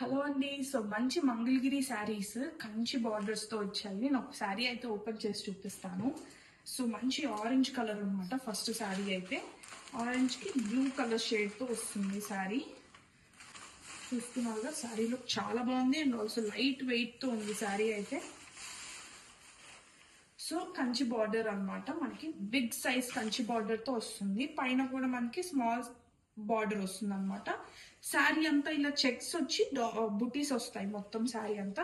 Hello అండి. So మంచి Mangalagiri saris Kanchi borders తో వచ్చాయి. నేను ఒక శారీ అయితే ఓపెన్ చేసి చూపిస్తాను. సో మంచి ఆరెంజ్ కలర్ అనమాట. ఫస్ట్ శారీ అయితే ఆరెంజ్ కి బ్లూ కలర్ షేడ్ తో వస్తుంది శారీ. చూస్తున్నారు శారీ లుక్ చాలా బాగుంది అండ్ ఆల్సో లైట్ వెయిట్ తో ఉంది శారీ అయితే. సో కంచి బార్డర్ అన్నమాట, మనకి బిగ్ సైజ్ కంచి బార్డర్ తో వస్తుంది. పైన కూడా మనకి స్మాల్ బార్డర్ వస్తుంది అనమాట. శారీ అంతా ఇలా చెక్స్ వచ్చి బుటీస్ వస్తాయి. మొత్తం శారీ అంతా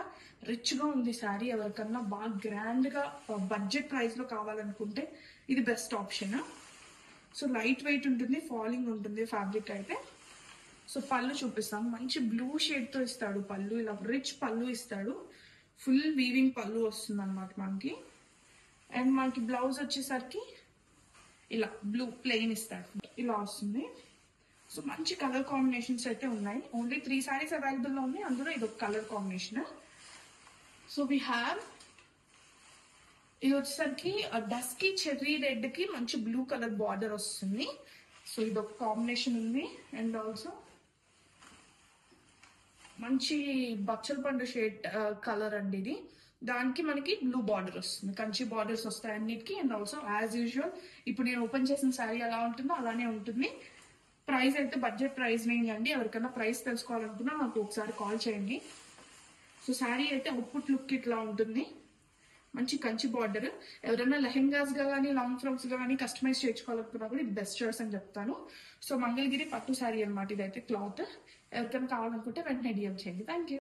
రిచ్ గా ఉంది శారీ. ఎవరికన్నా బాగా గ్రాండ్ గా బడ్జెట్ ప్రైస్ లో కావాలనుకుంటే ఇది best option. So light weight ఉంటుంది, ఫాలింగ్ ఉంటుంది ఫ్యాబ్రిక్ అయితే. సో పళ్ళు చూపిస్తాం. మంచి బ్లూ షేడ్ తో ఇస్తాడు పళ్ళు. ఇలా రిచ్ పళ్ళు ఇస్తాడు. ఫుల్ వీవింగ్ పళ్ళు వస్తుంది అనమాట మనకి. అండ్ మనకి బ్లౌజ్ వచ్చేసరికి ఇలా బ్లూ ప్లెయిన్ ఇస్తాడు, ఇలా వస్తుంది. సో మంచి కలర్ కాంబినేషన్స్ అయితే ఉన్నాయి. ఓన్లీ 3 సారీస్ అవైలబుల్ లో ఉన్నాయి, అందులో ఇది ఒక colour combination. So we have ఇది వచ్చేసరికి డస్కీ చెర్రీ రెడ్ కి మంచి బ్లూ కలర్ బార్డర్ వస్తుంది. సో ఇది ఒక కాంబినేషన్ ఉంది. అండ్ ఆల్సో మంచి బచ్చల పండు షేడ్ కలర్ అండి ఇది. దానికి మనకి బ్లూ బార్డర్ వస్తుంది, కంచి బార్డర్స్ వస్తాయి అన్నిటికీ. అండ్ ఆల్సో యాజ్ యూజువల్ ఇప్పుడు నేను ఓపెన్ చేసిన శారీ ఎలా ఉంటుందో అలానే ఉంటుంది. ప్రైస్ అయితే బడ్జెట్ ప్రైస్ రేంజ్ అండి. ఎవరికైనా ప్రైస్ తెలుసుకోవాలనుకున్నా నాకు ఒకసారి కాల్ చేయండి. సో శారీ అయితే అవుట్పుట్ లుక్ ఇట్లా ఉంటుంది. మంచి కంచి బార్డర్. ఎవరైనా లెహెంగాస్ గా కానీ లాంగ్ ఫ్రాక్స్ గా కానీ కస్టమైజ్ చేయించుకోవాలనుకున్నా కూడా ఇది బెస్ట్ చాయిస్ అని చెప్తాను. సో మంగళగిరి పట్టు శారీ అనమాట ఇదైతే క్లాత్. ఎవరికైనా కావాలనుకుంటే వెంటనే డిఎం చేయండి. Thank you.